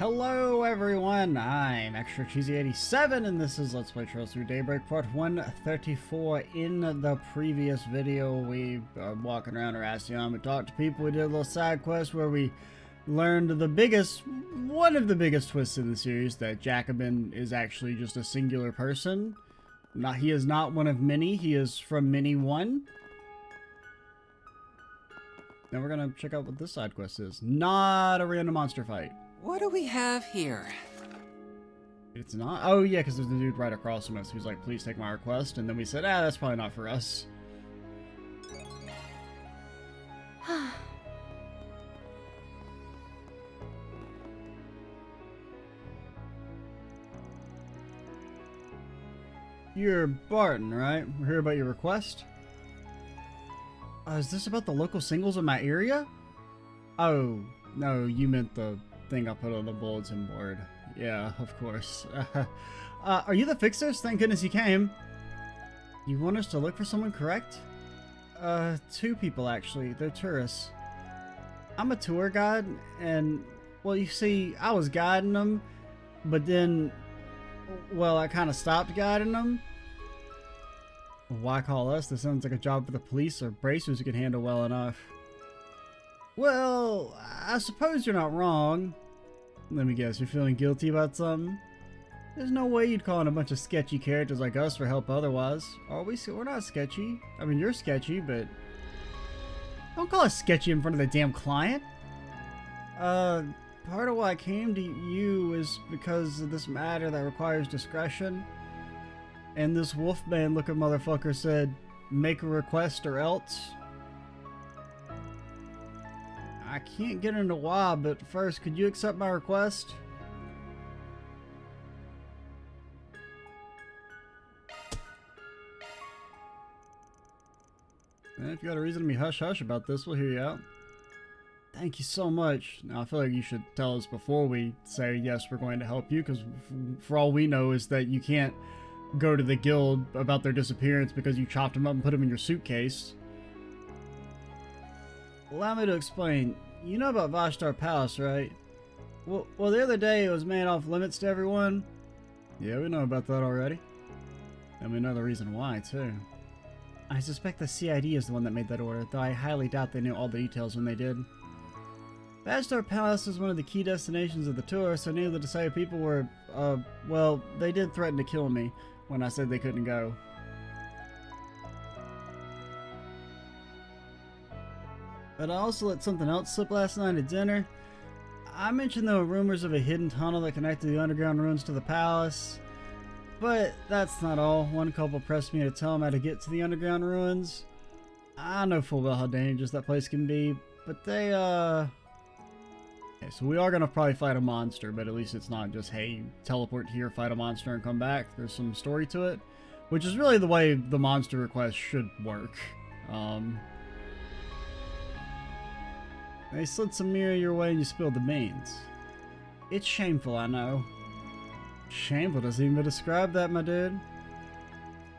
Hello everyone, I'm Extra Cheesy 87 and this is Let's Play Through Daybreak part 134. In the previous video we are walking around Arasion, we talked to people, we did a little side quest where we learned one of the biggest twists in the series, that Jacobin is actually just a singular person. He is not one of many, he is from many one. Now we're gonna check out what this side quest is. Not a random monster fight. What do we have here? It's not? Oh yeah, because there's a dude right across from us who's like, please take my request. And then we said, that's probably not for us. You're Barton, right? We're here about your request. Is this about the local singles in my area? Oh, no, you meant the thing I put on the bulletin board. Yeah, of course. Are you the fixers? Thank goodness you came. You want us to look for someone, correct? Two people actually. They're tourists. I'm a tour guide, and, well, you see, I was guiding them, but then, well, I kind of stopped guiding them. Why call us? This sounds like a job for the police or bracers you can handle well enough. Well, I suppose you're not wrong. Let me guess, you're feeling guilty about something? There's no way you'd call in a bunch of sketchy characters like us for help otherwise. Are we? We're not sketchy. I mean, you're sketchy, but don't call us sketchy in front of the damn client. Part of why I came to you is because of this matter that requires discretion. And this wolfman looking motherfucker said, make a request or else. I can't get into why, but first, could you accept my request? And if you got a reason to be hush-hush about this, we'll hear you out. Thank you so much. Now, I feel like you should tell us before we say, yes, we're going to help you, because for all we know is that you can't go to the guild about their disappearance because you chopped them up and put them in your suitcase. Allow me to explain. You know about Vashtar Palace, right? Well, the other day it was made off limits to everyone. Yeah, we know about that already. And we know the reason why, too. I suspect the CID is the one that made that order, though I highly doubt they knew all the details when they did. Vashtar Palace is one of the key destinations of the tour, so neither the Desire people were, well, they did threaten to kill me when I said they couldn't go. But I also let something else slip last night at dinner. I mentioned there were rumors of a hidden tunnel that connected the underground ruins to the palace. But that's not all. One couple pressed me to tell them how to get to the underground ruins. I know full well how dangerous that place can be, but they, Okay, so we are gonna probably fight a monster, but at least it's not just, hey, teleport here, fight a monster, and come back. There's some story to it, which is really the way the monster request should work. They slid some mirror your way and you spilled the beans. It's shameful, I know. Shameful doesn't even describe that, my dude.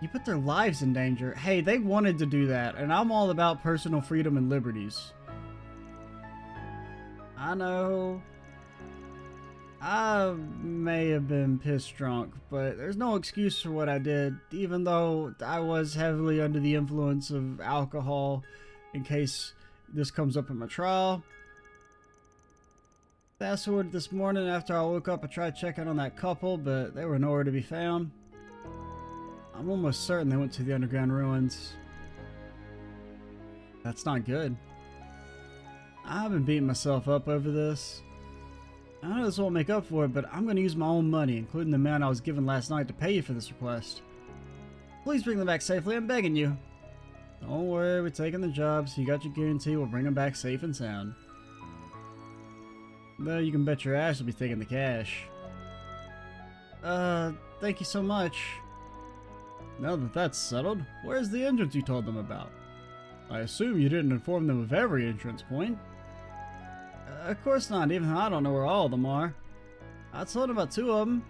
You put their lives in danger. Hey, they wanted to do that, and I'm all about personal freedom and liberties. I know. I may have been pissed drunk, but there's no excuse for what I did, even though I was heavily under the influence of alcohol, in case this comes up in my trial. Fast forward this morning, after I woke up, I tried checking on that couple, but they were nowhere to be found. I'm almost certain they went to the underground ruins. That's not good. I've been beating myself up over this. I know this won't make up for it, but I'm going to use my own money, including the amount I was given last night, to pay you for this request. Please bring them back safely, I'm begging you. Don't worry, we're taking the job, so you got your guarantee we'll bring them back safe and sound. Though you can bet your ass you'll be taking the cash. Thank you so much. Now that that's settled, where's the entrance you told them about? I assume you didn't inform them of every entrance point. Of course not, even I don't know where all of them are. I told them about two of them.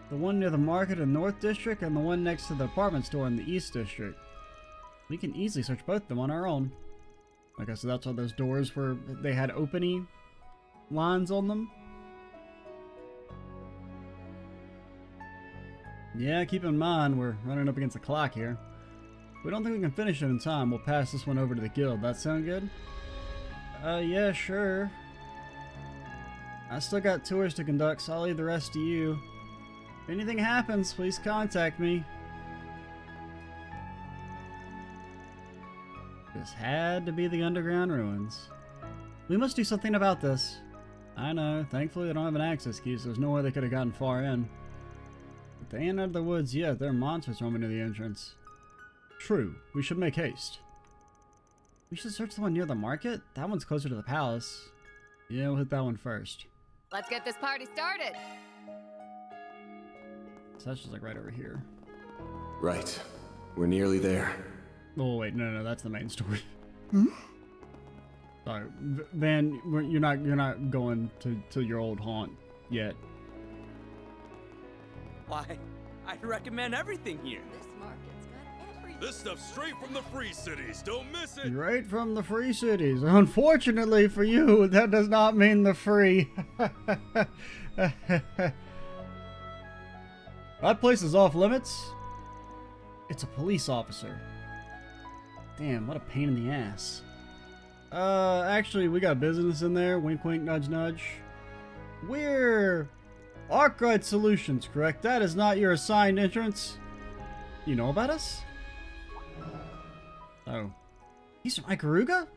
The one near the market in the North District and the one next to the apartment store in the East District. We can easily search both of them on our own. Like I said, that's why those doors were, they had opening lines on them. Yeah, keep in mind we're running up against the clock here. If we don't think we can finish it in time, we'll pass this one over to the guild. That sound good? Yeah, sure. I still got tours to conduct, so I'll leave the rest to you. If anything happens, please contact me. This had to be the underground ruins. We must do something about this. I know. Thankfully, they don't have an access key, so there's no way they could have gotten far in. But they ain't out of the woods yet. There are monsters roaming near the entrance. True. We should make haste. We should search the one near the market? That one's closer to the palace. Yeah, we'll hit that one first. Let's get this party started. So that's just like right over here. Right. We're nearly there. Oh, wait. No, that's the main story. Sorry. Van, you're not going to your old haunt yet. Why, I'd recommend everything here. This market's got everything. This stuff's straight from the free cities. Don't miss it. Right from the free cities. Unfortunately for you, that does not mean the free. That place is off limits. It's a police officer. Damn, what a pain in the ass. Actually, we got business in there. Wink, wink, nudge, nudge. We're Arkride Solutions, correct? That is not your assigned entrance. You know about us? Oh. He's from Ikaruga?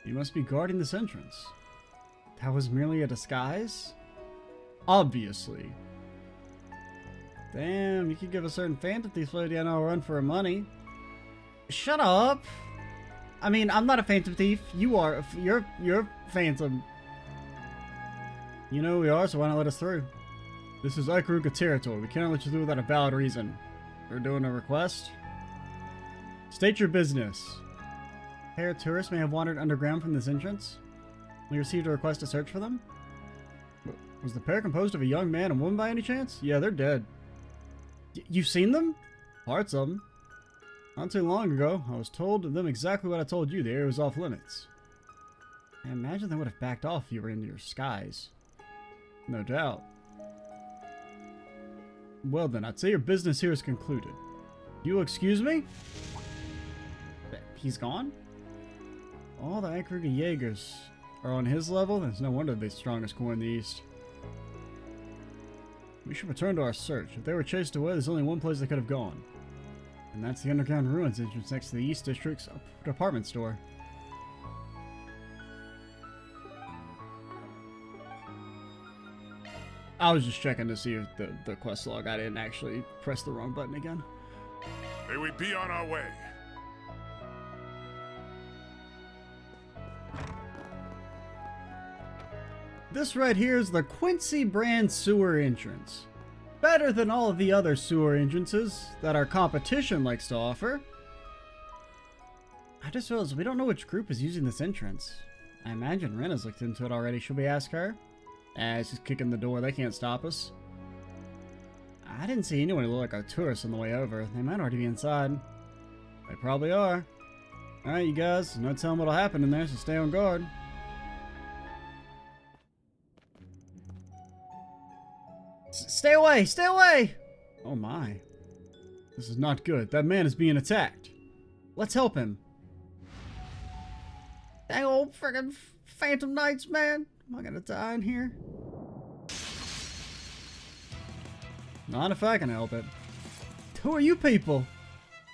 You must be guarding this entrance. That was merely a disguise? Obviously. Damn, you could give a certain phantom thief lady a run for her money. Shut up! I mean, I'm not a phantom thief. You are. You're phantom. You know who we are, so why not let us through? This is Ikaruga territory. We cannot let you through without a valid reason. We're doing a request. State your business. A pair of tourists may have wandered underground from this entrance. We received a request to search for them. Was the pair composed of a young man and woman by any chance? Yeah, they're dead. You've seen them? Parts of them. Not too long ago, I was told them exactly what I told you. The area was off limits. I imagine they would have backed off if you were in your skies. No doubt. Well then, I'd say your business here is concluded. You will excuse me? He's gone? All the Ikaruga Jaegers are on his level? There's no wonder they're the strongest corps in the east. We should return to our search. If they were chased away, there's only one place they could have gone. And that's the underground ruins entrance next to the East District's department store. I was just checking to see if the quest log, I didn't actually press the wrong button again. May we be on our way. This right here is the Quincy brand sewer entrance. Better than all of the other sewer entrances that our competition likes to offer. I just realized we don't know which group is using this entrance. I imagine Ren has looked into it already. Should we ask her? It's just kicking the door. They can't stop us. I didn't see anyone who looked like a tourist on the way over. They might already be inside. They probably are. Alright, you guys. No telling what'll happen in there, so stay on guard. Stay away! Stay away! Oh my. This is not good. That man is being attacked. Let's help him. Dang old friggin' Phantom Knights, man. Am I gonna die in here? Not if I can help it. Who are you people?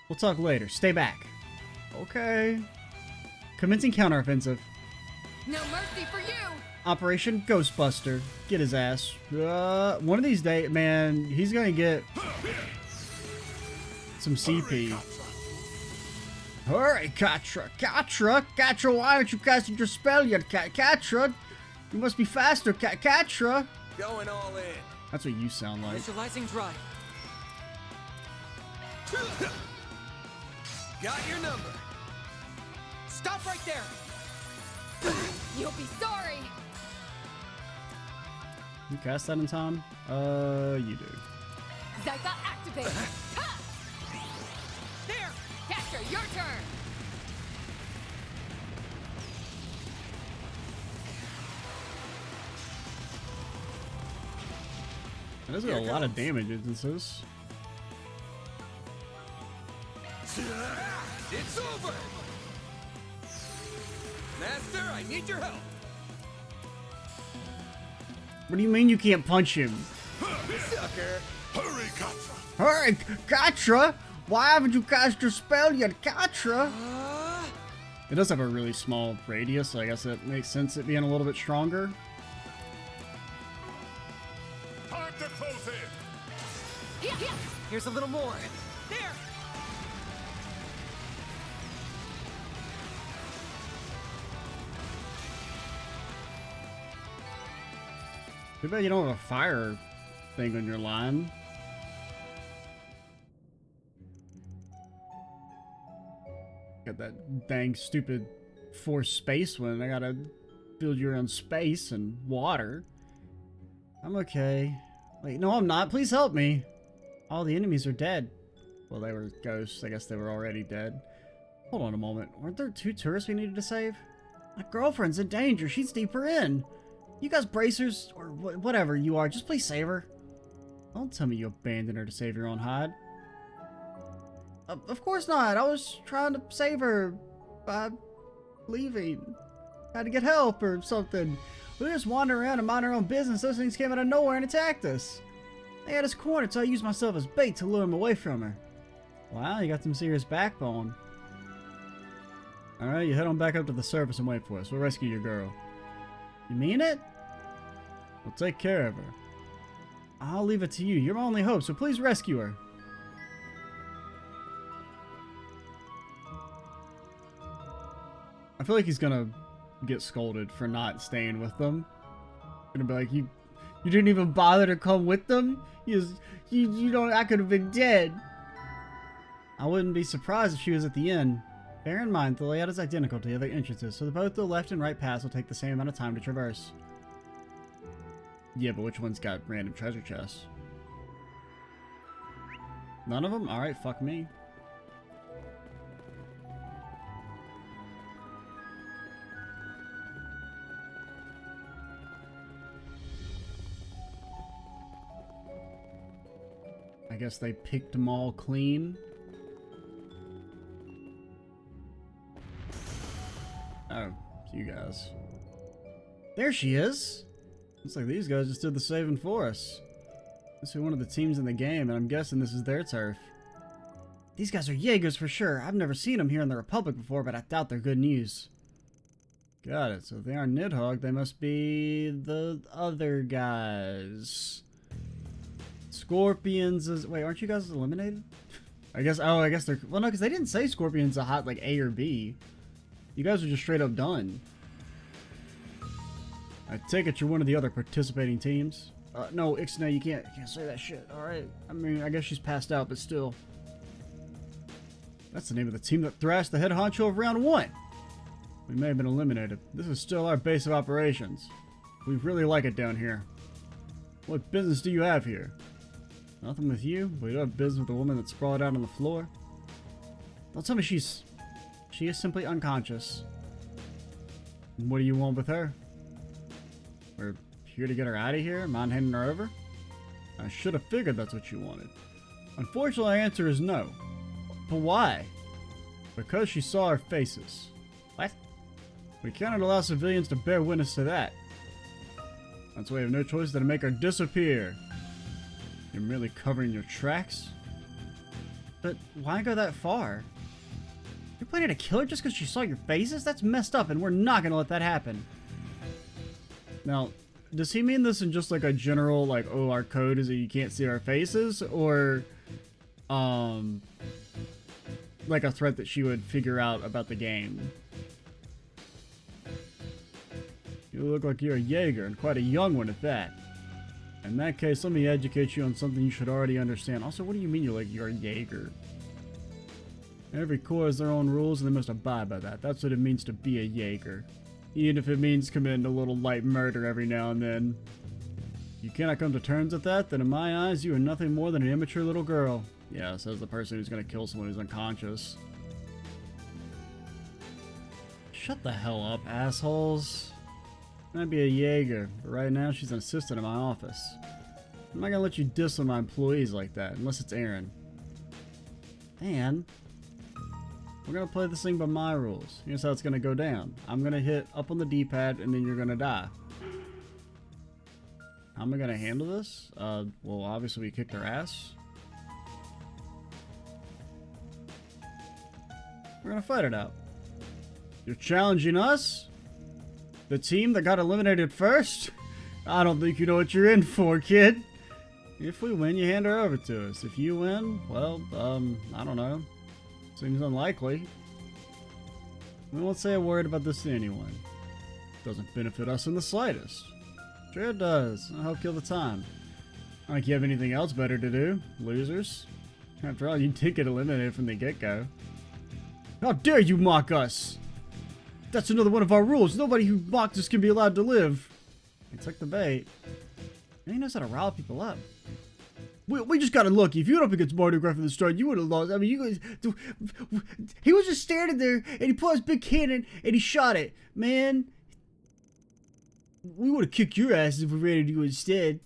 We'll talk later. Stay back. Okay. Commencing counteroffensive. No mercy for you! Operation Ghostbuster. Get his ass. One of these days, man, he's gonna get some CP. Hurry, Katra. Katra, why aren't you casting your spell yet, Katra? You must be faster, Katra. Going all in. That's what you sound like. Initializing drive. Got your number. Stop right there! You'll be sorry! You cast that in time? You do. Zyka activated! Ha! There! Catcher, your turn! That does a lot of damage instances. It's over! Master, I need your help! What do you mean you can't punch him? Sucker! Hurry, Katra! Alright, Katra! Why haven't you cast your spell yet, Katra? It does have a really small radius, so I guess it makes sense it being a little bit stronger. Time to close in! Here's a little more. There! Too bad you don't have a fire thing on your line. Got that dang stupid forced space one. I gotta build your own space and water. I'm okay. Wait, no I'm not. Please help me. All the enemies are dead. Well, they were ghosts. I guess they were already dead. Hold on a moment. Weren't there 2 tourists we needed to save? My girlfriend's in danger. She's deeper in. You guys bracers, or whatever you are, just please save her. Don't tell me you abandoned her to save your own hide. Of course not. I was trying to save her by leaving. Had to get help or something. We were just wandering around and minding our own business. Those things came out of nowhere and attacked us. They had us cornered, so I used myself as bait to lure him away from her. Wow, you got some serious backbone. Alright, you head on back up to the surface and wait for us. We'll rescue your girl. You mean it? We'll take care of her. I'll leave it to you. You're my only hope, so please rescue her. I feel like he's gonna get scolded for not staying with them. Gonna be like, you didn't even bother to come with them? You don't, I could have been dead. I wouldn't be surprised if she was at the inn. Bear in mind, the layout is identical to the other entrances, so both the left and right paths will take the same amount of time to traverse. Yeah, but which one's got random treasure chests? None of them? Alright, fuck me. I guess they picked them all clean. Oh, it's you guys. There she is! Looks like these guys just did the saving for us. This is one of the teams in the game, and I'm guessing this is their turf. These guys are Jaegers for sure. I've never seen them here in the Republic before, but I doubt they're good news. Got it. So if they aren't Nidhogg, they must be the other guys. Scorpions is... Wait, aren't you guys eliminated? I guess... Oh, I guess they're... Well, no, because they didn't say Scorpions a hot, like, A or B. You guys are just straight up done. I take it you're one of the other participating teams. No, Ixnay, you can't say that shit. Alright. I mean, I guess she's passed out, but still. That's the name of the team that thrashed the head honcho of round 1. We may have been eliminated. This is still our base of operations. We really like it down here. What business do you have here? Nothing with you? We don't have business with the woman that sprawled out on the floor. Don't tell me she is simply unconscious. What do you want with her? We're here to get her out of here? Mind handing her over? I should have figured that's what you wanted. Unfortunately, our answer is no. But why? Because she saw our faces. What? We cannot allow civilians to bear witness to that. That's why we have no choice than to make her disappear. You're merely covering your tracks? But why go that far? You're planning to kill her just because she saw your faces? That's messed up, and we're not going to let that happen. Now, does he mean this in just like a general, like, oh, our code is that you can't see our faces? Or, like a threat that she would figure out about the game? You look like you're a Jaeger, and quite a young one at that. In that case, let me educate you on something you should already understand. Also, what do you mean you're a Jaeger? Every corps has their own rules, and they must abide by that. That's what it means to be a Jaeger. Even if it means committing a little light murder every now and then. If you cannot come to terms with that, then in my eyes, you are nothing more than an immature little girl. Yeah, says the person who's gonna kill someone who's unconscious. Shut the hell up, assholes. Might be a Jaeger, but right now she's an assistant in my office. I'm not gonna let you diss on my employees like that, unless it's Aaron. And we're gonna play this thing by my rules. Here's how it's gonna go down. I'm gonna hit up on the D-pad, and then you're gonna die. How am I gonna handle this? Well, obviously we kicked their ass. We're gonna fight it out. You're challenging us? The team that got eliminated first? I don't think you know what you're in for, kid. If we win, you hand her over to us. If you win, well, I don't know. Seems unlikely. We won't say a word about this to anyone. Doesn't benefit us in the slightest. Sure it does. I'll help kill the time. Not like you have anything else better to do, losers. After all, you did get eliminated from the get-go. How dare you mock us! That's another one of our rules. Nobody who mocked us can be allowed to live. He took the bait. And he knows how to rile people up. We just got unlucky. If you went up against Marty Griffin at the start, you would have lost. I mean, you guys... He was just standing there, and he pulled his big cannon, and he shot it. Man, we would have kicked your asses if we ran into you instead.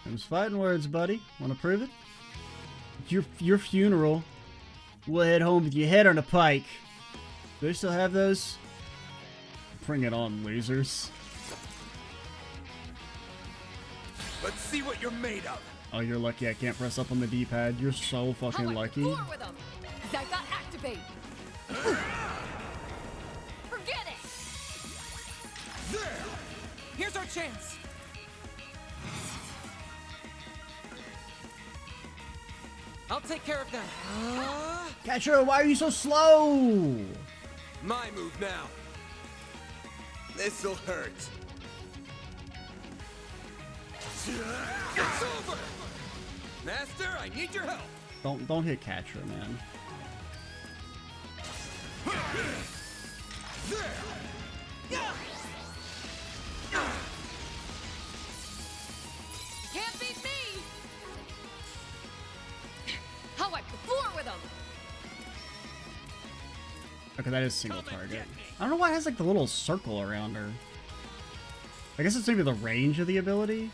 It was fighting words, buddy. Want to prove it? It's your funeral. We'll head home with your head on a pike. Do they still have those? Bring it on, losers. Let's see what you're made of. Oh, you're lucky I can't press up on the D-pad. You're so fucking How lucky. much more with them? Zyka, activate. Forget it. There! Here's our chance. I'll take care of them. Catcher, why are you so slow? My move now. This'll hurt. It's over! Master, I need your help. Don't hit catcher, man. Can't beat me. I'll wipe the floor with them. Okay, that is single target. I don't know why it has like the little circle around her. I guess it's maybe the range of the ability.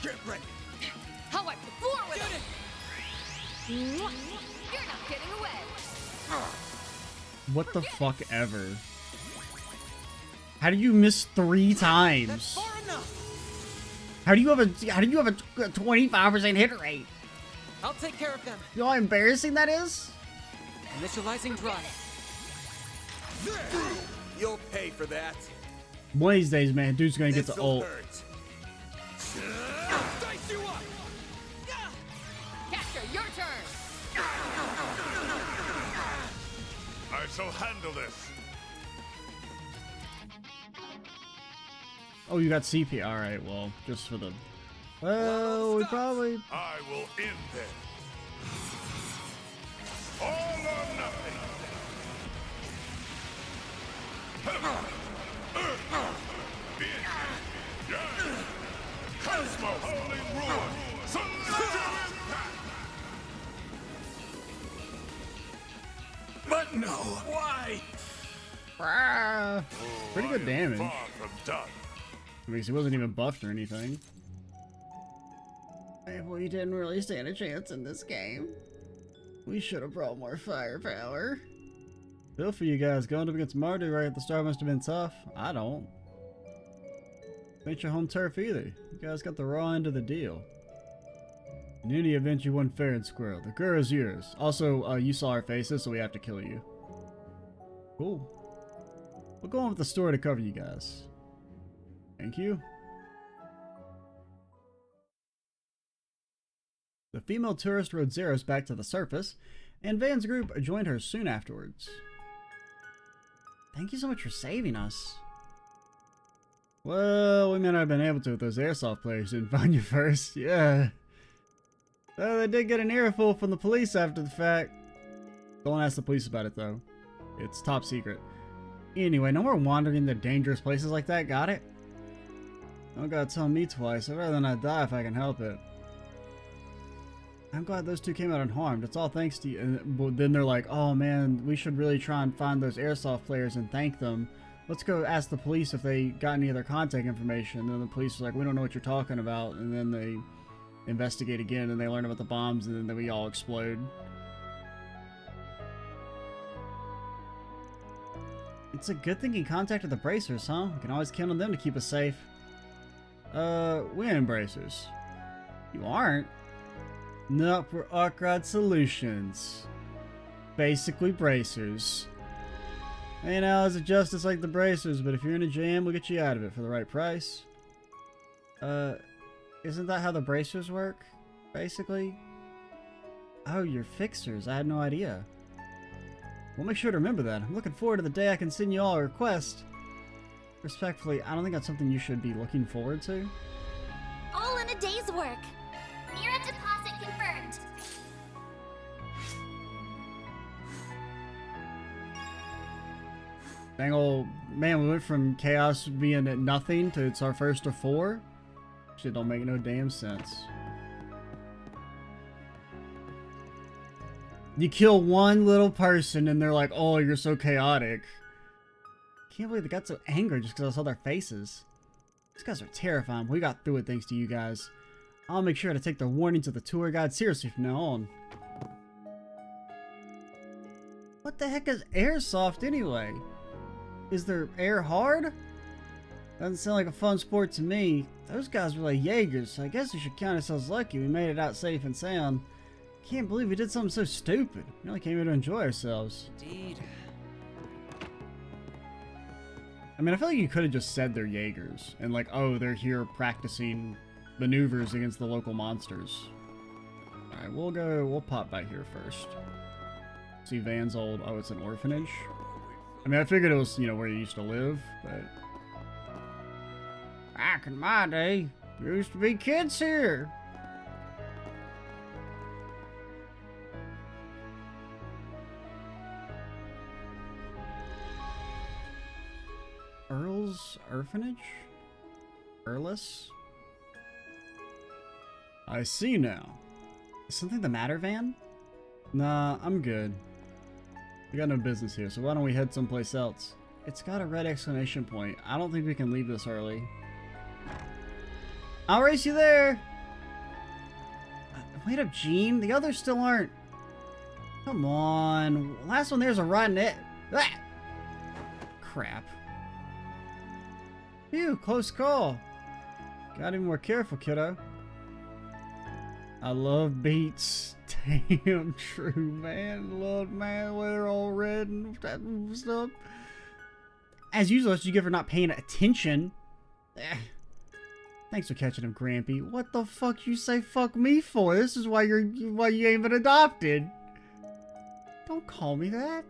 Get ready. I'll wipe the floor with them. You're not getting away. What the fuck ever? How do you miss 3 times? Far enough. How do you have a 25% hit rate? I'll take care of them. You know how embarrassing that is? Initializing drive. There! You'll pay for that. One of these days, man, dude's gonna get the This'll ult. hurt. Dice you up! Catcher, your turn. I shall handle this. Oh, you got CP. All right, well, just for the. Well, we probably. I will end this. All or nothing. Cosmo, holy ruin. But no, why? Ah, pretty I good am damage. Far from done. I mean, he wasn't even buffed or anything. Hey, we didn't really stand a chance in this game. We should have brought more firepower. Feel for you guys. Going up against Marty right at the start must have been tough. I don't. Ain't your home turf either. You guys got the raw end of the deal. In any event, you won fair and square. The girl is yours. Also, you saw our faces, so we have to kill you. Cool. We'll go on with the story to cover you guys. Thank you. The female tourist rode Zeros back to the surface, and Van's group joined her soon afterwards. Thank you so much for saving us. Well, we may not have been able to if those airsoft players didn't find you first. Yeah. Well, they did get an earful from the police after the fact. Don't ask the police about it, though. It's top secret. Anyway, no more wandering into dangerous places like that, got it? Don't gotta tell me twice. I'd rather not die if I can help it. I'm glad those two came out unharmed. It's all thanks to you. And then they're like, oh man, we should really try and find those airsoft players and thank them. let's go ask the police if they got any of their contact information. And then the police are like, we don't know what you're talking about. And then they investigate again, and they learn about the bombs, and then we all explode. It's a good thing he contacted the bracers, huh? We can always count on them to keep us safe. We ain't bracers. You aren't? Nope, we're Arkride Solutions. Basically bracers. Ain't ours a justice like the bracers, but if you're in a jam, we'll get you out of it for the right price. Isn't that how the bracers work? Basically? Oh, you're fixers. I had no idea. We'll make sure to remember that. I'm looking forward to the day I can send you all a request. Respectfully, I don't think that's something you should be looking forward to. All in a day's work. Mira deposit confirmed. Dang old man, we went from chaos being at nothing to it's our first of 4. Shit don't make no damn sense. You kill one little person and they're like, oh, you're so chaotic. Can't believe they got so angry just because I saw their faces. These guys are terrifying. We got through it thanks to you guys. I'll make sure to take the warnings of the tour guide seriously from now on. What the heck is airsoft anyway? Is their air hard? Doesn't sound like a fun sport to me. Those guys were like Jaegers, so I guess we should count ourselves lucky we made it out safe and sound. Can't believe we did something so stupid. We only came here to enjoy ourselves. Indeed. I mean, I feel like you could have just said they're Jaegers and like, oh, they're here practicing maneuvers against the local monsters. Alright, we'll pop by here first. See Van's old, oh, it's an orphanage? I mean, I figured it was, you know, where he used to live, but... Back in my day, there used to be kids here. Earl's Orphanage? Earless? I see now. Is something the matter, Van? Nah, I'm good. We got no business here, so why don't we head someplace else? It's got a red exclamation point. I don't think we can leave this early. I'll race you there! Wait up, Gene. The others still aren't. Come on. Last one there's a rotten it. Ah! Crap. Phew, close call. Gotta be more careful, kiddo. I love beats. Damn true, man. Love, man, they're all red and stuff. As usual, you give her not paying attention. Thanks for catching him, Grampy. What the fuck you say fuck me for? This is why you ain't been adopted. Don't call me that.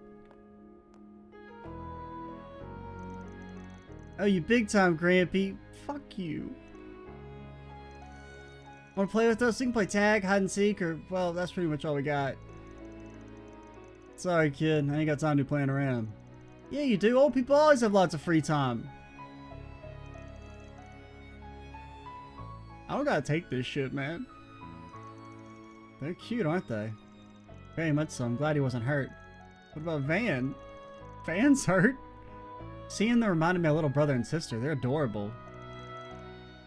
Oh, you big time, Grampy. Fuck you. Want to play with us? We can play tag, hide and seek, or, well, that's pretty much all we got. Sorry, kid. I ain't got time to be playing around. Yeah, you do. Old people always have lots of free time. I don't gotta take this shit, man. They're cute, aren't they? Very much so. I'm glad he wasn't hurt. What about Van? Van's hurt? Seeing them reminded me of little brother and sister. They're adorable.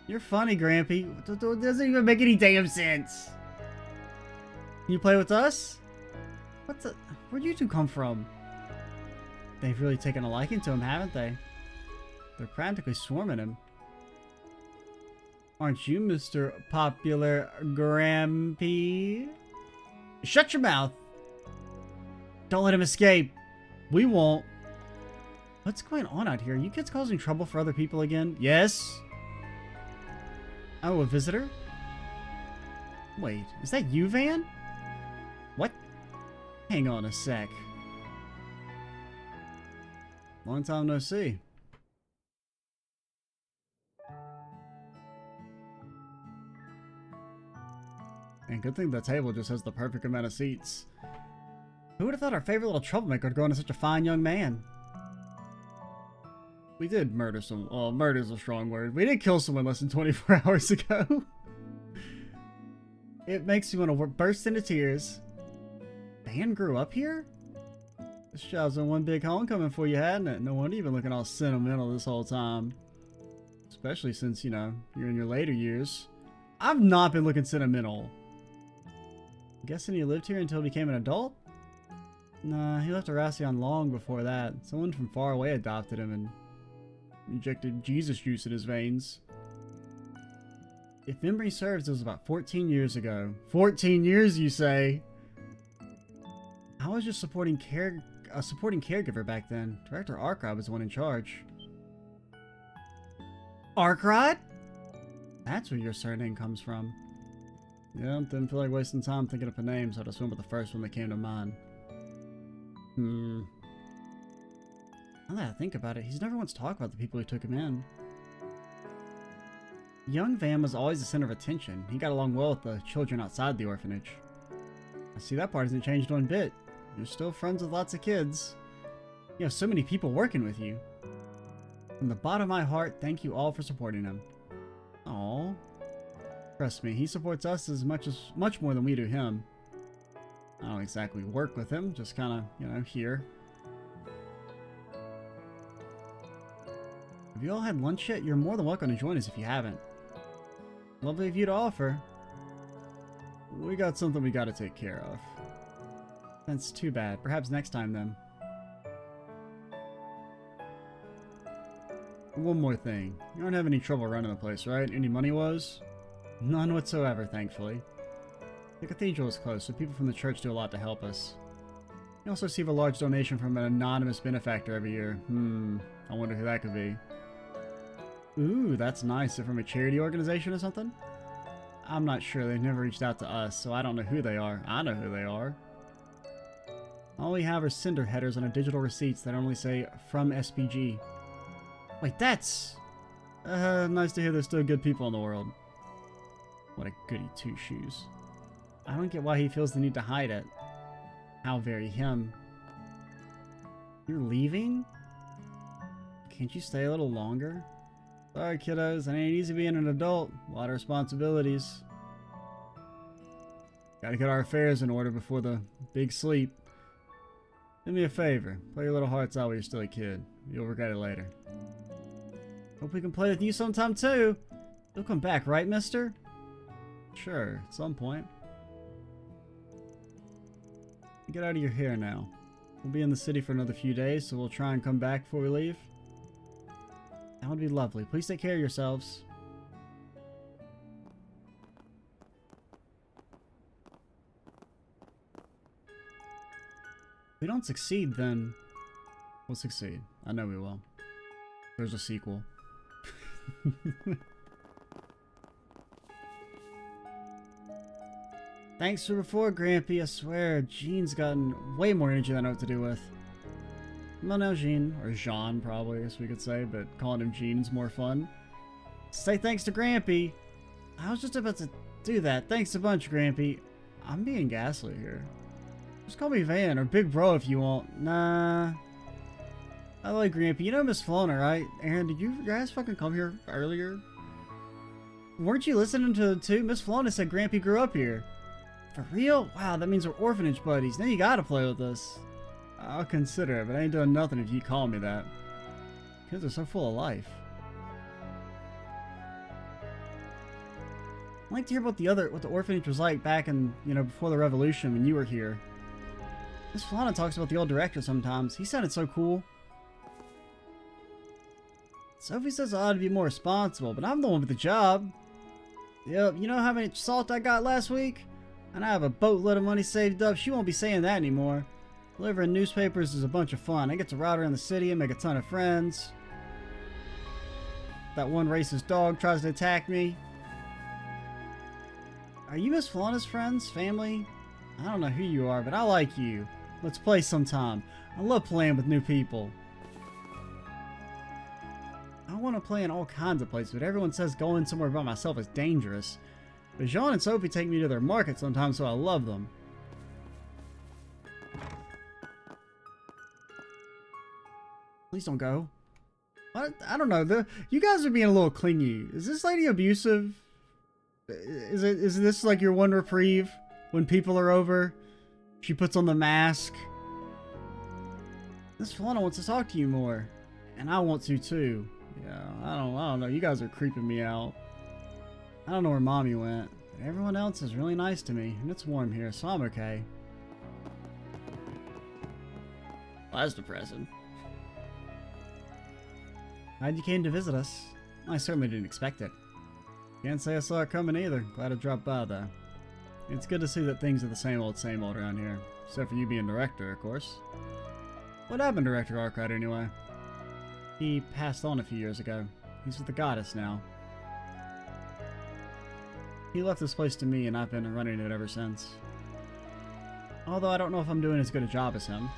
You're funny, Grampy. It doesn't even make any damn sense. Can you play with us? What the? Where'd you two come from? They've really taken a liking to him, haven't they? They're practically swarming him. Aren't you Mr. Popular Grampy? Shut your mouth. Don't let him escape. We won't. What's going on out here? Are you kids causing trouble for other people again? Yes. Oh, a visitor? Wait, is that you, Van? What? Hang on a sec. Long time no see. And good thing the table just has the perfect amount of seats. Who would have thought our favorite little troublemaker would grow into such a fine young man? We did murder some... Well, murder's a strong word. We did kill someone less than 24 hours ago. It makes you want to burst into tears. Van grew up here? This job's been one big homecoming for you, hadn't it? No wonder you've been looking all sentimental this whole time. Especially since, you know, you're in your later years. I've not been looking sentimental. I'm guessing he lived here until he became an adult? Nah, he left Aracion long before that. Someone from far away adopted him and injected Jesus juice in his veins. If memory serves, it was about 14 years ago. 14 years, you say? I was just supporting caregiver back then. Director Arkride was the one in charge. Arkride? That's where your surname comes from. Yeah, didn't feel like wasting time thinking up a name, so I just went with the first one that came to mind. Now that I think about it, he's never once talked about the people who took him in. Young Van was always the center of attention. He got along well with the children outside the orphanage. I see that part hasn't changed one bit. You're still friends with lots of kids. You have so many people working with you. From the bottom of my heart, thank you all for supporting him. Aww. Trust me, he supports us much more than we do him. I don't exactly work with him, just kind of, you know, here. Have you all had lunch yet? You're more than welcome to join us if you haven't. Lovely of you to offer. We got something we gotta take care of. That's too bad. Perhaps next time then. One more thing. You don't have any trouble running the place, right? Any money woes? None whatsoever, thankfully. The cathedral is closed, so people from the church do a lot to help us. You also receive a large donation from an anonymous benefactor every year. I wonder who that could be. Ooh, that's nice. Is it from a charity organization or something? I'm not sure. They've never reached out to us, so I don't know who they are. I know who they are. All we have are cinder headers on a digital receipts that only say, from SPG. Wait, that's... nice to hear there's still good people in the world. What a goody two-shoes. I don't get why he feels the need to hide it. How very him. You're leaving? Can't you stay a little longer? Sorry, kiddos. It ain't easy being an adult. A lot of responsibilities. Gotta get our affairs in order before the big sleep. Do me a favor. Play your little hearts out while you're still a kid. You'll regret it later. Hope we can play with you sometime too. You'll come back, right, mister? Sure, at some point. Get out of your hair now. We'll be in the city for another few days, so we'll try and come back before we leave. That would be lovely. Please take care of yourselves. If we don't succeed, then we'll succeed. I know we will. There's a sequel. Thanks for before, Grampy. I swear, Jean's gotten way more energy than I know what to do with. Well, now Jean, or Jean probably, as we could say, but calling him Jean's more fun. Say thanks to Grampy. I was just about to do that. Thanks a bunch, Grampy. I'm being gaslit here. Just call me Van, or Big Bro if you want. Nah. I like Grampy. You know Miss Flona, right? Aaron, did you guys fucking come here earlier? Weren't you listening to the two? Miss Flona said Grampy grew up here. For real? Wow, that means we're orphanage buddies. Now you gotta play with us. I'll consider it, but I ain't doing nothing if you call me that. Kids are so full of life. I'd like to hear about what the orphanage was like back in, you know, before the revolution when you were here. Miss Flana talks about the old director sometimes. He sounded so cool. Sophie says I ought to be more responsible, but I'm the one with the job. Yep, you know how much salt I got last week? And I have a boatload of money saved up. She won't be saying that anymore. Delivering newspapers is a bunch of fun. I get to ride around the city and make a ton of friends. That one racist dog tries to attack me. Are you Miss Flana's friends? Family? I don't know who you are, but I like you. Let's play sometime. I love playing with new people. I want to play in all kinds of places, but everyone says going somewhere by myself is dangerous. But Jean and Sophie take me to their market sometimes, so I love them. Please don't go. What? I don't know. You guys are being a little clingy. Is this lady abusive? Is this like your one reprieve when people are over? She puts on the mask. This Fauna wants to talk to you more. And I want to too. Yeah, I don't know. You guys are creeping me out. I don't know where Mommy went. But everyone else is really nice to me. And it's warm here, so I'm okay. Well, that's depressing. Glad you came to visit us. I certainly didn't expect it. Can't say I saw it coming either. Glad I dropped by though. It's good to see that things are the same old around here. Except for you being director, of course. What happened to Director Arkride anyway? He passed on a few years ago. He's with the goddess now. He left this place to me and I've been running it ever since. Although I don't know if I'm doing as good a job as him.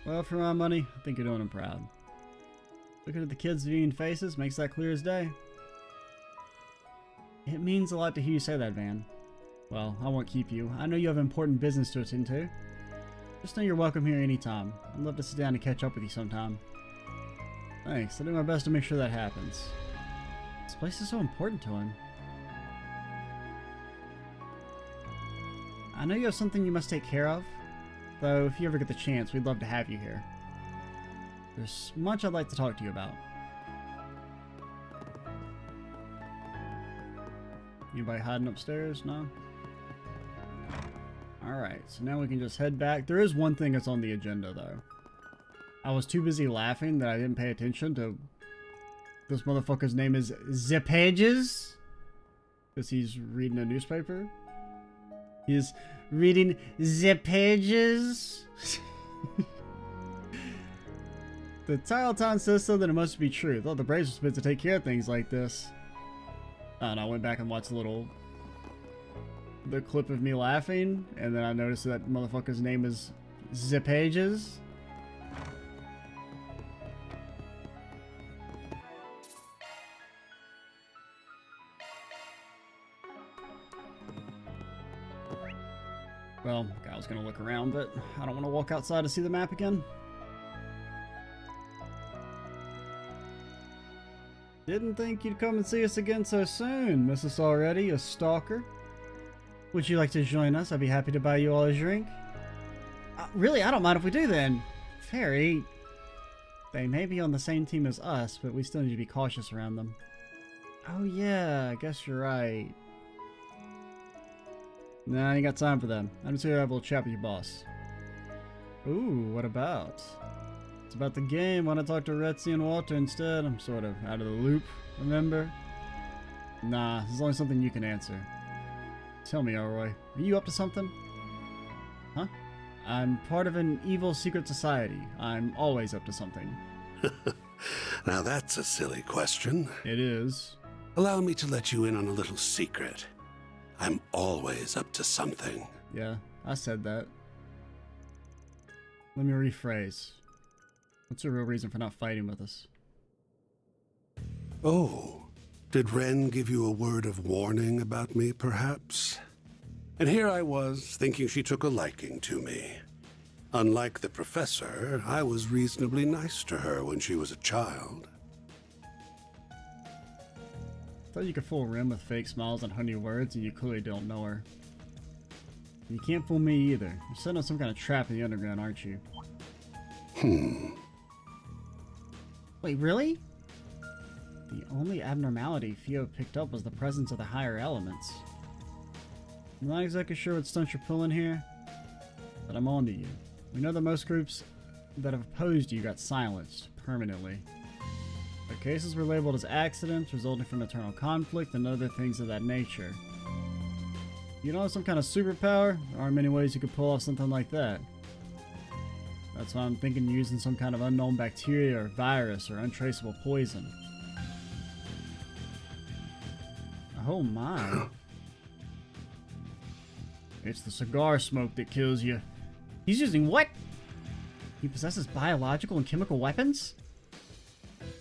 Well, for my money, I think you're doing him proud. Looking at the kids' viewing faces makes that clear as day. It means a lot to hear you say that, Van. Well, I won't keep you. I know you have important business to attend to. Just know you're welcome here anytime. I'd love to sit down and catch up with you sometime. Thanks, I'll do my best to make sure that happens. This place is so important to him. I know you have something you must take care of, though if you ever get the chance, we'd love to have you here. There's much I'd like to talk to you about. Anybody hiding upstairs? No? Alright, so now we can just head back. There is one thing that's on the agenda, though. I was too busy laughing that I didn't pay attention to... This motherfucker's name is Zepages? Because he's reading a newspaper? He's reading Zepages? The Tileton says so, then it must be true. Thought the Braves were supposed to take care of things like this. And I went back and watched the clip of me laughing, and then I noticed that motherfucker's name is Zepages. Well, I was gonna look around, but I don't want to walk outside to see the map again. Didn't think you'd come and see us again so soon, Mrs. Already, a stalker. Would you like to join us? I'd be happy to buy you all a drink. Really, I don't mind if we do then. Fairy. They may be on the same team as us, but we still need to be cautious around them. Oh yeah, I guess you're right. Nah, I ain't got time for them. I'm just here to have a little chat with your boss. Ooh, what about? It's about the game. Want to talk to Retzi and Walter instead? I'm sort of out of the loop, remember? Nah, there's only something you can answer. Tell me, Elroy, are you up to something? Huh? I'm part of an evil secret society. I'm always up to something. Now that's a silly question. It is. Allow me to let you in on a little secret. I'm always up to something. Yeah, I said that. Let me rephrase. What's the real reason for not fighting with us? Oh, did Ren give you a word of warning about me, perhaps? And here I was, thinking she took a liking to me. Unlike the professor, I was reasonably nice to her when she was a child. Thought you could fool Ren with fake smiles and honey words, and you clearly don't know her. And you can't fool me either. You're setting up some kind of trap in the underground, aren't you? Wait, really? The only abnormality Theo picked up was the presence of the higher elements. I'm not exactly sure what stunt you're pulling here, but I'm on to you. We know that most groups that have opposed you got silenced permanently. The cases were labeled as accidents resulting from internal conflict and other things of that nature. You know, some kind of superpower? There aren't many ways you could pull off something like that. That's why I'm thinking using some kind of unknown bacteria or virus or untraceable poison. Oh my. It's the cigar smoke that kills you. He's using what? He possesses biological and chemical weapons?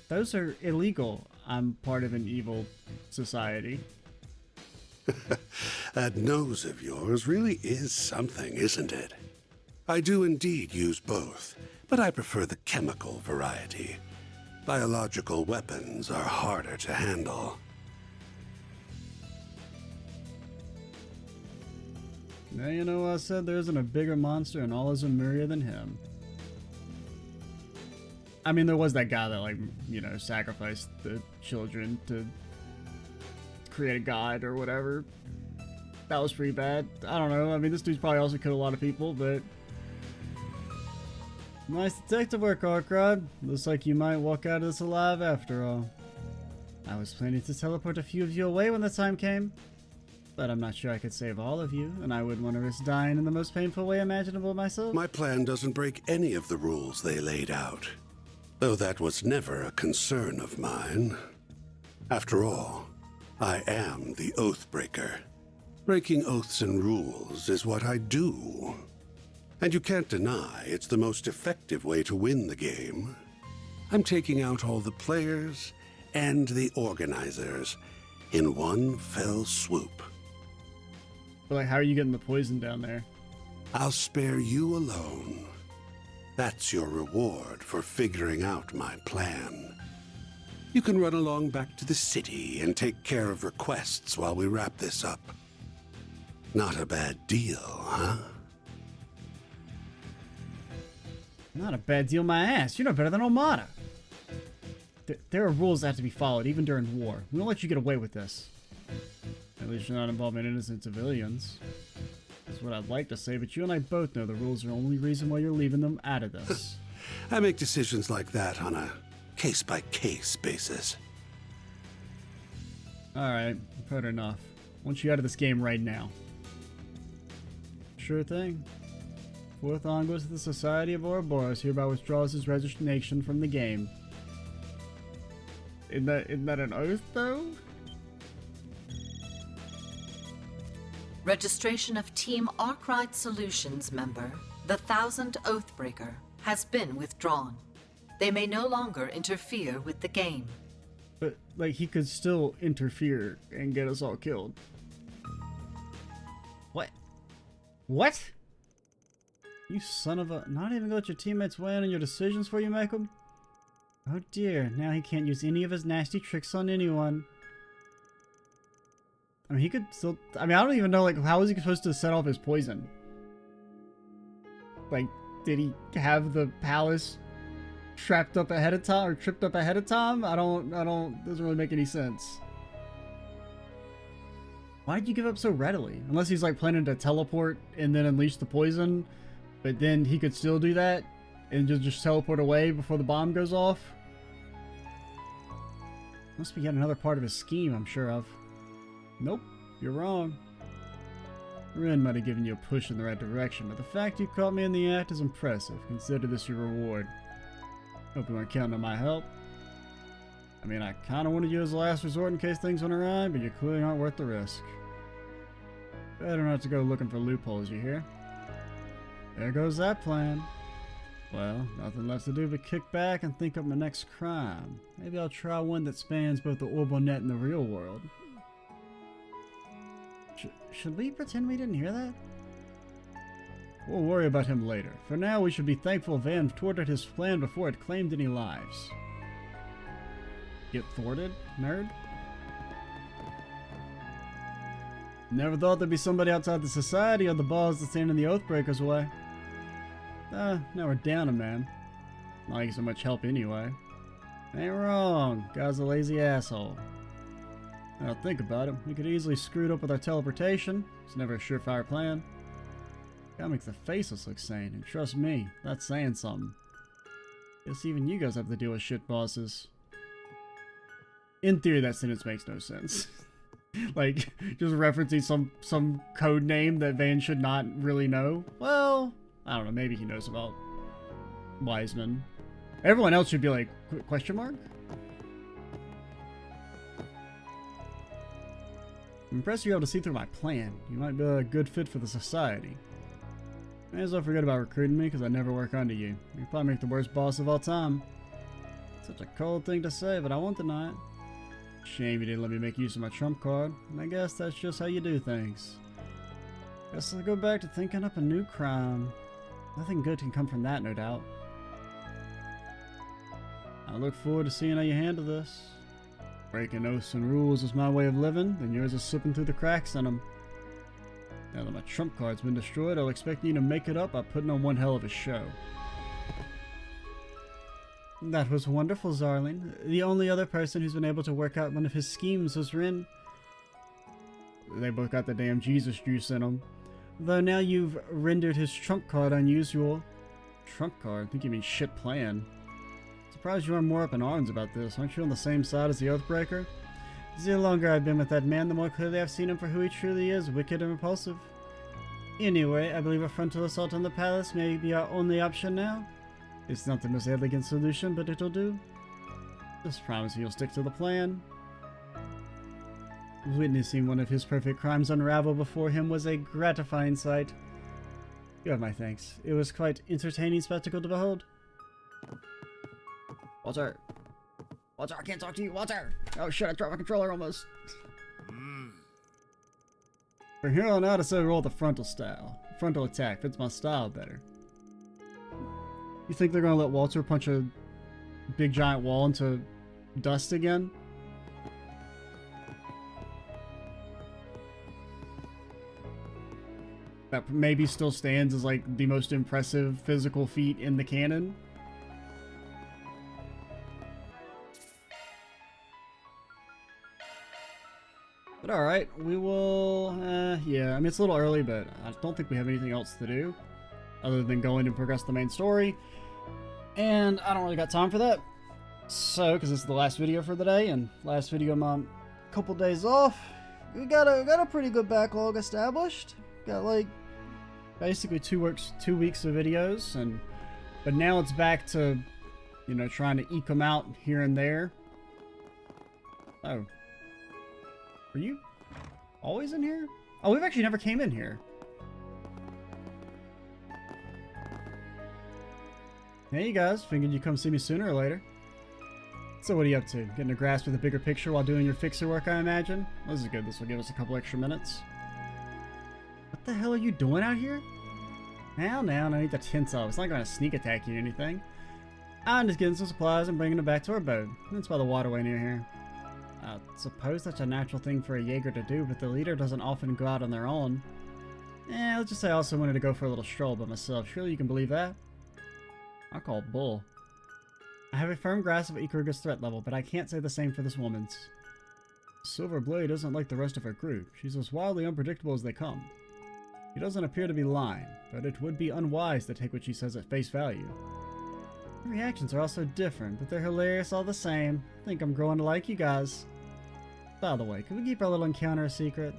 Those are illegal. I'm part of an evil society. That nose of yours really is something, isn't it? I do indeed use both, but I prefer the chemical variety. Biological weapons are harder to handle. Now you know I said there isn't a bigger monster in all of Zemuria than him. I mean, there was that guy that, like, you know, sacrificed the children to create a god or whatever. That was pretty bad. I don't know. I mean, this dude's probably also killed a lot of people, but... Nice detective work, Arkride. Looks like you might walk out of this alive after all. I was planning to teleport a few of you away when the time came, but I'm not sure I could save all of you, and I wouldn't want to risk dying in the most painful way imaginable myself. My plan doesn't break any of the rules they laid out, though that was never a concern of mine. After all, I am the Oathbreaker. Breaking oaths and rules is what I do. And you can't deny it's the most effective way to win the game. I'm taking out all the players and the organizers in one fell swoop. But, like, how are you getting the poison down there? I'll spare you alone. That's your reward for figuring out my plan. You can run along back to the city and take care of requests while we wrap this up. Not a bad deal, huh? Not a bad deal, my ass. You're no better than Armada. There are rules that have to be followed, even during war. We won't let you get away with this. At least you're not involving innocent civilians. That's what I'd like to say, but you and I both know the rules are the only reason why you're leaving them out of this. I make decisions like that on a case-by-case basis. Alright, I've heard enough. I want you out of this game right now. Sure thing. Fourth Ongoes of the Society of Ouroboros hereby withdraws his resignation from the game. Isn't that an oath, though? Registration of Team Arkride Solutions member, the 1000th Oathbreaker, has been withdrawn. They may no longer interfere with the game. But, like, he could still interfere and get us all killed. What? What? You son of a... Not even let your teammates weigh in on your decisions before you make them? Oh dear, now he can't use any of his nasty tricks on anyone. I mean, he could still... I mean, I don't even know, like, how was he supposed to set off his poison? Like, did he have the palace trapped up ahead of time, or tripped up ahead of time? I don't, doesn't really make any sense. Why did you give up so readily? Unless he's, like, planning to teleport and then unleash the poison, but then he could still do that and just teleport away before the bomb goes off? Must be yet another part of his scheme, I'm sure of. Nope, you're wrong. Ren might have given you a push in the right direction, but the fact you caught me in the act is impressive. Consider this your reward. Hope you weren't counting on my help. I mean, I kind of wanted you as a last resort in case things went awry, but you clearly aren't worth the risk. Better not to go looking for loopholes, you hear? There goes that plan. Well, nothing left to do but kick back and think up my next crime. Maybe I'll try one that spans both the Orbonet and the real world. Should we pretend we didn't hear that? We'll worry about him later. For now, we should be thankful Van thwarted his plan before it claimed any lives. Get thwarted, nerd? Never thought there'd be somebody outside the society or the balls to stand in the Oathbreaker's way. Now we're down a man. Not like so much help anyway. Ain't wrong. Guy's a lazy asshole. Now think about it. We could easily screw it up with our teleportation. It's never a surefire plan. Guy makes the faceless look sane, and trust me, that's saying something. Guess even you guys have to deal with shit bosses. In theory, that sentence makes no sense. Like, just referencing some code name that Van should not really know. Well, I don't know, maybe he knows about Wiseman. Everyone else should be like, question mark? I'm impressed you're able to see through my plan. You might be a good fit for the society. May as well forget about recruiting me, because I never work under you. You probably make the worst boss of all time. Such a cold thing to say, but I won't deny it. Shame you didn't let me make use of my trump card. And I guess that's just how you do things. Guess I'll go back to thinking up a new crime. Nothing good can come from that, no doubt. I look forward to seeing how you handle this. Breaking oaths and rules is my way of living, then yours is slipping through the cracks in them. Now that my trump card's been destroyed, I'll expect you to make it up by putting on one hell of a show. That was wonderful, Zarling. The only other person who's been able to work out one of his schemes was Rin. They both got the damn Jesus juice in them. Though now you've rendered his trump card unusual. Trump card? I think you mean shit plan. Surprised you aren't more up in arms about this. Aren't you on the same side as the Oathbreaker? The longer I've been with that man, the more clearly I've seen him for who he truly is, wicked and repulsive. Anyway, I believe a frontal assault on the palace may be our only option now. It's not the most elegant solution, but it'll do. Just promise you'll stick to the plan. Witnessing one of his perfect crimes unravel before him was a gratifying sight. You have my thanks. It was quite entertaining spectacle to behold. Walter! Walter, I can't talk to you, Walter! Oh shit, I dropped my controller almost. From here on out, I said roll the frontal style. Frontal attack fits my style better. You think they're gonna let Walter punch a big giant wall into dust again? That maybe still stands as like the most impressive physical feat in the canon. But alright, we will, yeah, I mean it's a little early, but I don't think we have anything else to do other than go in and progress the main story. And I don't really got time for that. So, because this is the last video for the day, and last video of my couple days off, we got a pretty good backlog established. Got like basically 2 weeks of videos, but now it's back to, you know, trying to eke them out here and there. Oh. Are you always in here? Oh, we've actually never came in here. Hey, you guys. Figured you'd come see me sooner or later. So what are you up to? Getting a grasp of the bigger picture while doing your fixer work, I imagine? Well, this is good. This will give us a couple extra minutes. What the hell are you doing out here? Now, no need to tense up. It's not going to sneak attack you or anything. I'm just getting some supplies and bringing them back to our boat. It's by the waterway near here. I suppose that's a natural thing for a Jaeger to do, but the leader doesn't often go out on their own. Let's just say I also wanted to go for a little stroll by myself. Surely you can believe that? I call bull. I have a firm grasp of Ikaruga's threat level, but I can't say the same for this woman's. Silver Blade isn't like the rest of her group. She's as wildly unpredictable as they come. She doesn't appear to be lying, but it would be unwise to take what she says at face value. Her reactions are also different, but they're hilarious all the same. I think I'm growing to like you guys. By the way, can we keep our little encounter a secret?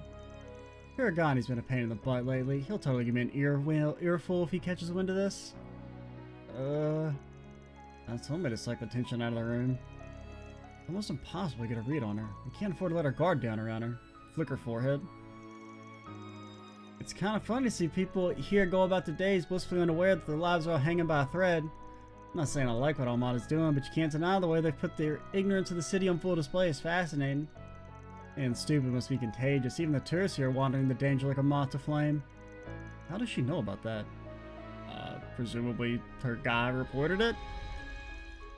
Kuragani's been a pain in the butt lately. He'll totally give me an earful if he catches wind of this. That's one way to suck the tension out of the room. It's almost impossible to get a read on her. We can't afford to let our guard down around her. Flick her forehead. It's kind of fun to see people here go about their days blissfully unaware that their lives are all hanging by a thread. I'm not saying I like what Almada's doing, but you can't deny the way they've put their ignorance of the city on full display is fascinating. And stupid must be contagious. Even the tourists here are wandering the danger like a moth to flame. How does she know about that? Presumably her guy reported it?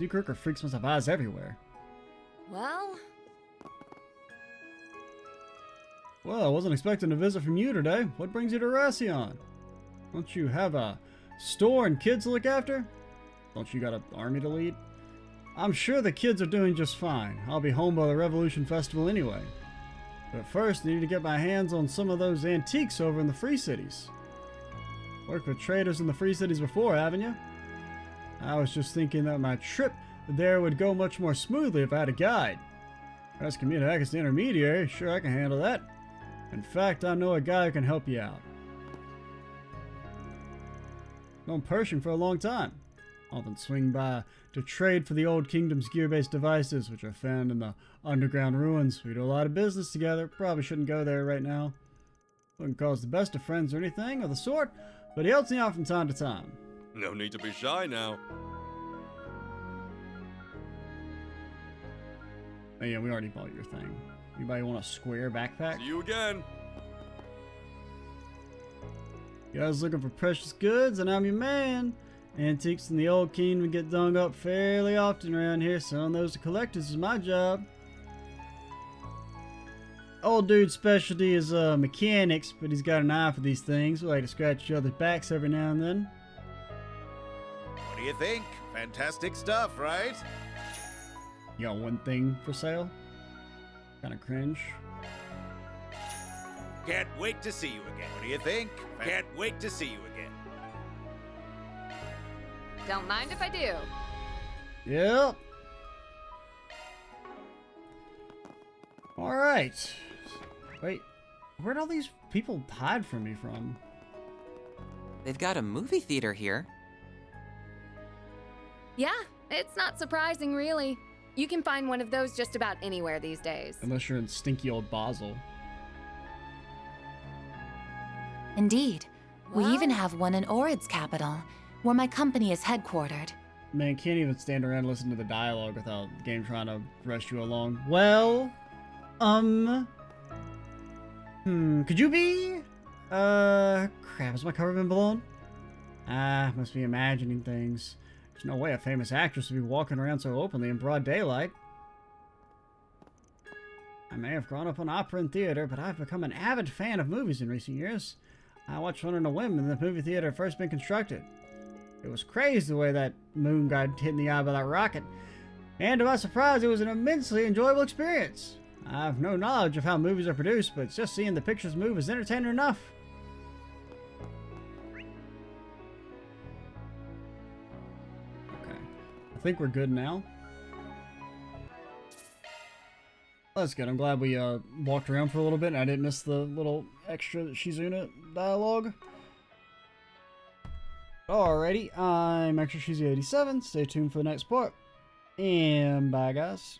You Kirker freaks must have eyes everywhere. Well, I wasn't expecting a visit from you today. What brings you to Racion? Don't you have a store and kids to look after? Don't you got an army to lead? I'm sure the kids are doing just fine. I'll be home by the Revolution Festival anyway. But first, I need to get my hands on some of those antiques over in the Free Cities. Worked with traders in the Free Cities before, haven't you? I was just thinking that my trip there would go much more smoothly if I had a guide. Asking me to act as the intermediary, sure I can handle that. In fact, I know a guy who can help you out. Known Pershing for a long time. Often swing by to trade for the old kingdom's gear-based devices, which are found in the underground ruins. We do a lot of business together. Probably shouldn't go there right now. Wouldn't cause the best of friends or anything of the sort, but he helps me out from time to time. No need to be shy now. Oh yeah, we already bought your thing. Anybody want a square backpack? See you again. You guys looking for precious goods, and I'm your man. Antiques in the old kingdom get dug up fairly often around here. Selling those to collectors is my job. Old dude's specialty is mechanics, but he's got an eye for these things. We like to scratch each other's backs every now and then. What do you think? Fantastic stuff, right? You got one thing for sale? Kind of cringe. Can't wait to see you again. What do you think? Can't wait to see you again. Don't mind if I do. Yep. Alright. Wait, where'd all these people hide from me from? They've got a movie theater here. Yeah, it's not surprising, really. You can find one of those just about anywhere these days. Unless you're in stinky old Basel. Indeed. We Wow. even have one in Orid's capital, where my company is headquartered. Man, can't even stand around and listen to the dialogue without the game trying to rush you along. Well, could you be? Crap, has my cover been blown? Ah, must be imagining things. There's no way a famous actress would be walking around so openly in broad daylight. I may have grown up on opera and theater, but I've become an avid fan of movies in recent years. I watched one on a whim when the movie theater had first been constructed. It was crazy the way that moon got hit in the eye by that rocket. And to my surprise, it was an immensely enjoyable experience. I have no knowledge of how movies are produced, but just seeing the pictures move is entertaining enough. Okay. I think we're good now. That's good. I'm glad we walked around for a little bit and I didn't miss the little extra Shizuna dialogue. Alrighty, I'm Extra Cheesy 87. Stay tuned for the next part. And bye, guys.